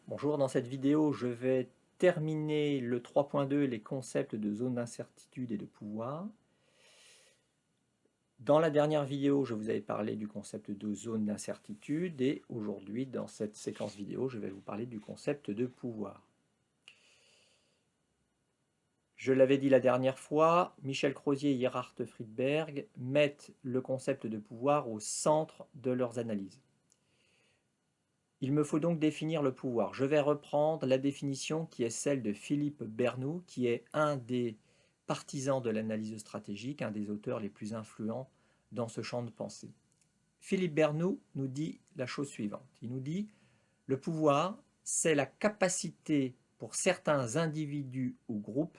Bonjour, dans cette vidéo, je vais terminer le 3.2, les concepts de zone d'incertitude et de pouvoir. Dans la dernière vidéo, je vous avais parlé du concept de zone d'incertitude et aujourd'hui, dans cette séquence vidéo, je vais vous parler du concept de pouvoir. Je l'avais dit la dernière fois, Michel Crozier et Gerhard Friedberg mettent le concept de pouvoir au centre de leurs analyses. Il me faut donc définir le pouvoir. Je vais reprendre la définition qui est celle de Philippe Bernoult, qui est un des partisans de l'analyse stratégique, un des auteurs les plus influents dans ce champ de pensée. Philippe Bernoult nous dit la chose suivante. Il nous dit « Le pouvoir, c'est la capacité pour certains individus ou groupes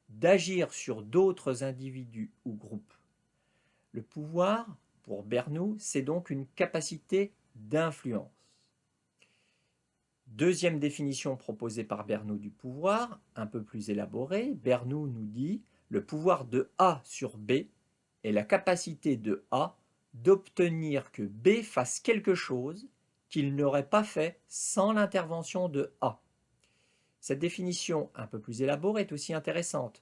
d'agir sur d'autres individus ou groupes. Le pouvoir, pour Bernoult, c'est donc une capacité d'influence. » Deuxième définition proposée par Bernoult du pouvoir, un peu plus élaborée, Bernoult nous dit « Le pouvoir de A sur B est la capacité de A d'obtenir que B fasse quelque chose qu'il n'aurait pas fait sans l'intervention de A. » Cette définition un peu plus élaborée est aussi intéressante.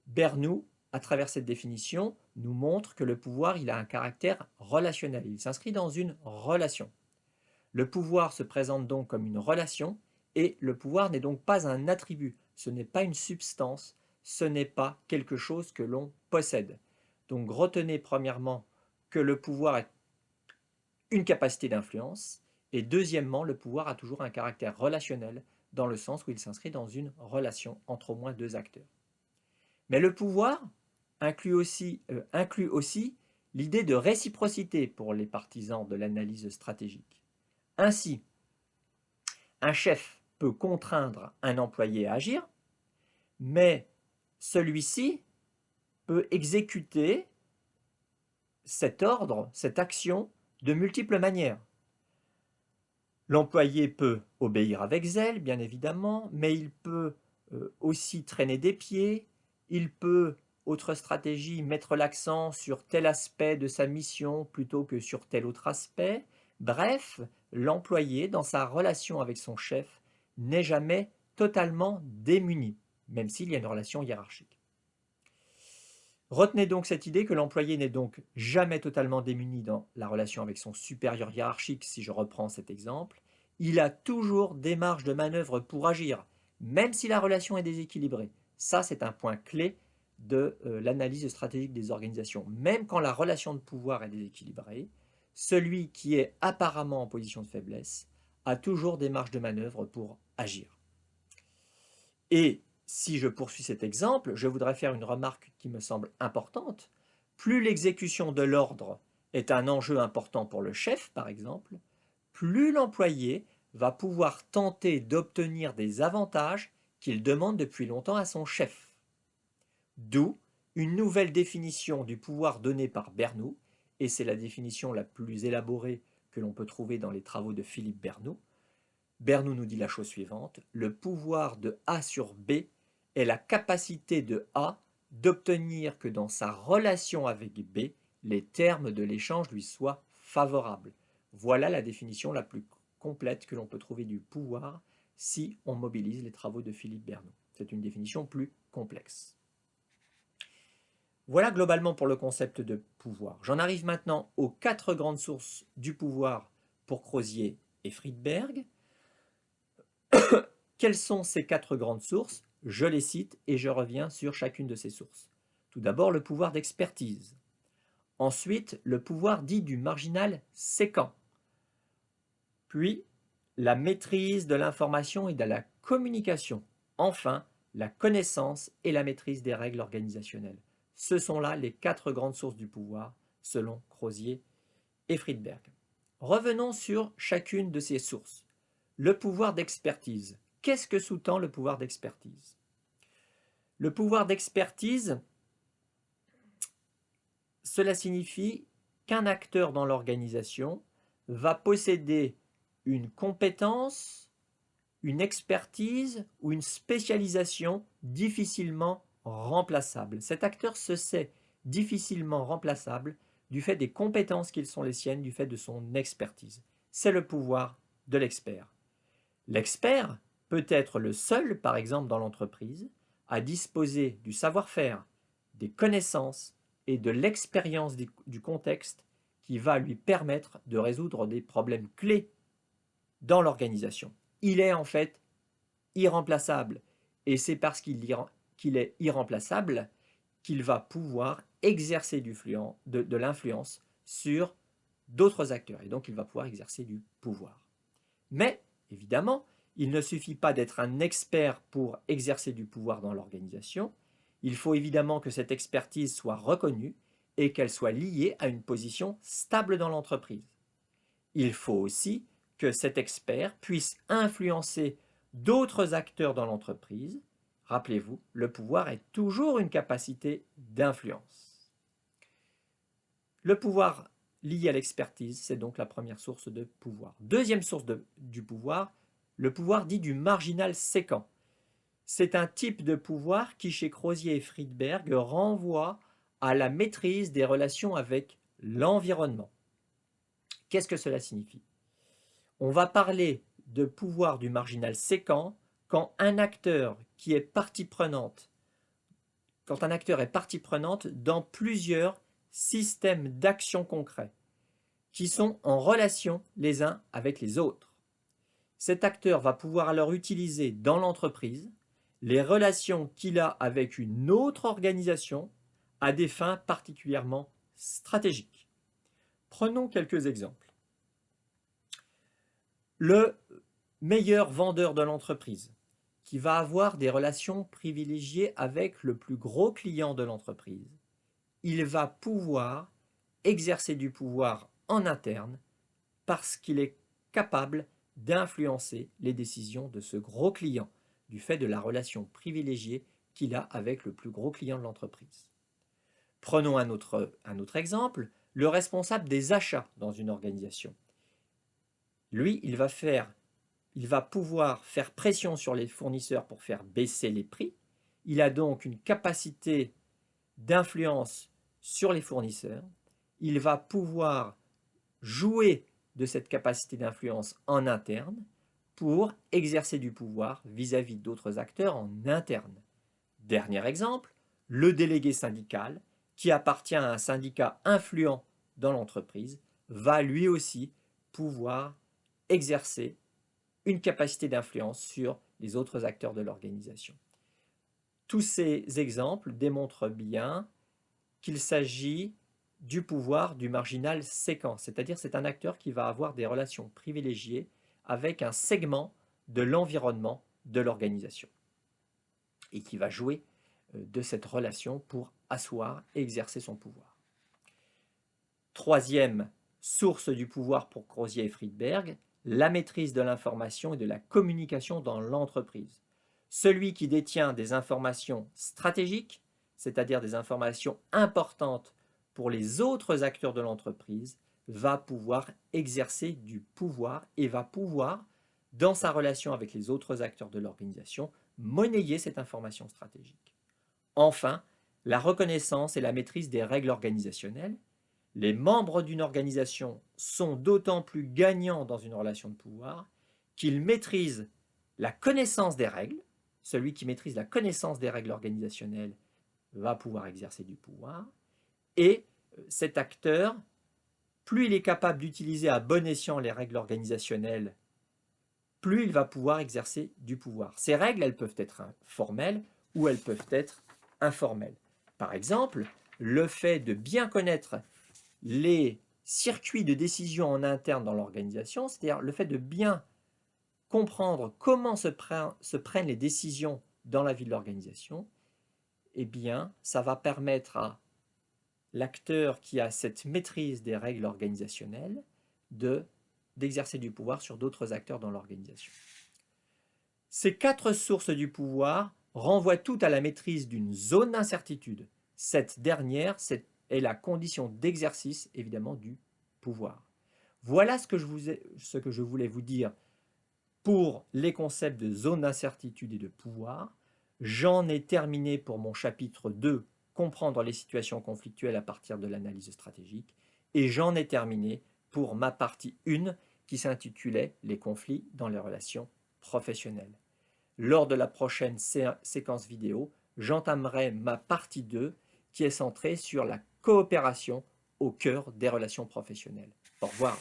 Bernoult, à travers cette définition, nous montre que le pouvoir il a un caractère relationnel. Il s'inscrit dans une relation. Le pouvoir se présente donc comme une relation et le pouvoir n'est donc pas un attribut, ce n'est pas une substance, ce n'est pas quelque chose que l'on possède. Donc retenez premièrement que le pouvoir est une capacité d'influence et deuxièmement, le pouvoir a toujours un caractère relationnel dans le sens où il s'inscrit dans une relation entre au moins deux acteurs. Mais le pouvoir inclut aussi l'idée de réciprocité pour les partisans de l'analyse stratégique. Ainsi, un chef peut contraindre un employé à agir, mais celui-ci peut exécuter cet ordre, cette action, de multiples manières. L'employé peut obéir avec zèle, bien évidemment, mais il peut aussi traîner des pieds, il peut, autre stratégie, mettre l'accent sur tel aspect de sa mission plutôt que sur tel autre aspect. Bref, l'employé, dans sa relation avec son chef, n'est jamais totalement démuni, même s'il y a une relation hiérarchique. Retenez donc cette idée que l'employé n'est donc jamais totalement démuni dans la relation avec son supérieur hiérarchique, si je reprends cet exemple. Il a toujours des marges de manœuvre pour agir, même si la relation est déséquilibrée. Ça, c'est un point clé de l'analyse stratégique des organisations. Même quand la relation de pouvoir est déséquilibrée, celui qui est apparemment en position de faiblesse a toujours des marges de manœuvre pour agir. Et si je poursuis cet exemple, je voudrais faire une remarque qui me semble importante. Plus l'exécution de l'ordre est un enjeu important pour le chef, par exemple, plus l'employé va pouvoir tenter d'obtenir des avantages qu'il demande depuis longtemps à son chef. D'où une nouvelle définition du pouvoir donnée par Bernoult, et c'est la définition la plus élaborée que l'on peut trouver dans les travaux de Philippe Bernoult. Bernoult nous dit la chose suivante, le pouvoir de A sur B est la capacité de A d'obtenir que dans sa relation avec B, les termes de l'échange lui soient favorables. Voilà la définition la plus complète que l'on peut trouver du pouvoir si on mobilise les travaux de Philippe Bernoult. C'est une définition plus complexe. Voilà globalement pour le concept de pouvoir. J'en arrive maintenant aux 4 grandes sources du pouvoir pour Crozier et Friedberg. Quelles sont ces 4 grandes sources? Je les cite et je reviens sur chacune de ces sources. Tout d'abord, le pouvoir d'expertise. Ensuite, le pouvoir dit du marginal séquent. Puis, la maîtrise de l'information et de la communication. Enfin, la connaissance et la maîtrise des règles organisationnelles. Ce sont là les 4 grandes sources du pouvoir, selon Crozier et Friedberg. Revenons sur chacune de ces sources. Le pouvoir d'expertise. Qu'est-ce que sous-tend le pouvoir d'expertise? Le pouvoir d'expertise, cela signifie qu'un acteur dans l'organisation va posséder une compétence, une expertise ou une spécialisation difficilement remplaçable. Cet acteur se sait difficilement remplaçable du fait des compétences qui sont les siennes, du fait de son expertise. C'est le pouvoir de l'expert. L'expert peut être le seul, par exemple dans l'entreprise, à disposer du savoir-faire, des connaissances et de l'expérience du contexte qui va lui permettre de résoudre des problèmes clés dans l'organisation. Il est en fait irremplaçable. Et c'est parce qu'il est irremplaçable qu'il va pouvoir exercer de l'influence sur d'autres acteurs. Et donc il va pouvoir exercer du pouvoir. Mais, évidemment, il ne suffit pas d'être un expert pour exercer du pouvoir dans l'organisation. Il faut évidemment que cette expertise soit reconnue et qu'elle soit liée à une position stable dans l'entreprise. Il faut aussi que cet expert puisse influencer d'autres acteurs dans l'entreprise. Rappelez-vous, le pouvoir est toujours une capacité d'influence. Le pouvoir lié à l'expertise, c'est donc la première source de pouvoir. Deuxième source du pouvoir, le pouvoir dit du marginal séquent. C'est un type de pouvoir qui, chez Crozier et Friedberg, renvoie à la maîtrise des relations avec l'environnement. Qu'est-ce que cela signifie? On va parler de pouvoir du marginal séquent quand un acteur est partie prenante dans plusieurs systèmes d'action concrets qui sont en relation les uns avec les autres. Cet acteur va pouvoir alors utiliser dans l'entreprise les relations qu'il a avec une autre organisation à des fins particulièrement stratégiques. Prenons quelques exemples. Le meilleur vendeur de l'entreprise, qui va avoir des relations privilégiées avec le plus gros client de l'entreprise, il va pouvoir exercer du pouvoir en interne parce qu'il est capable d'influencer les décisions de ce gros client, du fait de la relation privilégiée qu'il a avec le plus gros client de l'entreprise. Prenons un autre exemple, le responsable des achats dans une organisation. Lui, il va pouvoir faire pression sur les fournisseurs pour faire baisser les prix. Il a donc une capacité d'influence sur les fournisseurs. Il va pouvoir jouer de cette capacité d'influence en interne pour exercer du pouvoir vis-à-vis d'autres acteurs en interne. Dernier exemple, le délégué syndical, qui appartient à un syndicat influent dans l'entreprise, va lui aussi pouvoir exercer une capacité d'influence sur les autres acteurs de l'organisation. Tous ces exemples démontrent bien qu'il s'agit du pouvoir du marginal séquent, c'est-à-dire c'est un acteur qui va avoir des relations privilégiées avec un segment de l'environnement de l'organisation et qui va jouer de cette relation pour asseoir et exercer son pouvoir. Troisième source du pouvoir pour Crozier et Friedberg, la maîtrise de l'information et de la communication dans l'entreprise. Celui qui détient des informations stratégiques, c'est-à-dire des informations importantes pour les autres acteurs de l'entreprise, va pouvoir exercer du pouvoir et va pouvoir, dans sa relation avec les autres acteurs de l'organisation, monnayer cette information stratégique. Enfin, la reconnaissance et la maîtrise des règles organisationnelles. Les membres d'une organisation sont d'autant plus gagnants dans une relation de pouvoir qu'ils maîtrisent la connaissance des règles. Celui qui maîtrise la connaissance des règles organisationnelles va pouvoir exercer du pouvoir. Et cet acteur, plus il est capable d'utiliser à bon escient les règles organisationnelles, plus il va pouvoir exercer du pouvoir. Ces règles, elles peuvent être formelles ou elles peuvent être informelles. Par exemple, le fait de bien connaître les circuits de décision en interne dans l'organisation, c'est-à-dire le fait de bien comprendre comment se prennent les décisions dans la vie de l'organisation, eh bien, ça va permettre à l'acteur qui a cette maîtrise des règles organisationnelles d'exercer du pouvoir sur d'autres acteurs dans l'organisation. Ces quatre sources du pouvoir renvoient toutes à la maîtrise d'une zone d'incertitude. Cette dernière est la condition d'exercice, évidemment, du pouvoir. Voilà ce que je voulais vous dire pour les concepts de zone d'incertitude et de pouvoir. J'en ai terminé pour mon chapitre 2, comprendre les situations conflictuelles à partir de l'analyse stratégique, et j'en ai terminé pour ma partie 1 qui s'intitulait les conflits dans les relations professionnelles. Lors de la prochaine séquence vidéo, j'entamerai ma partie 2 qui est centrée sur la coopération au cœur des relations professionnelles. Au revoir.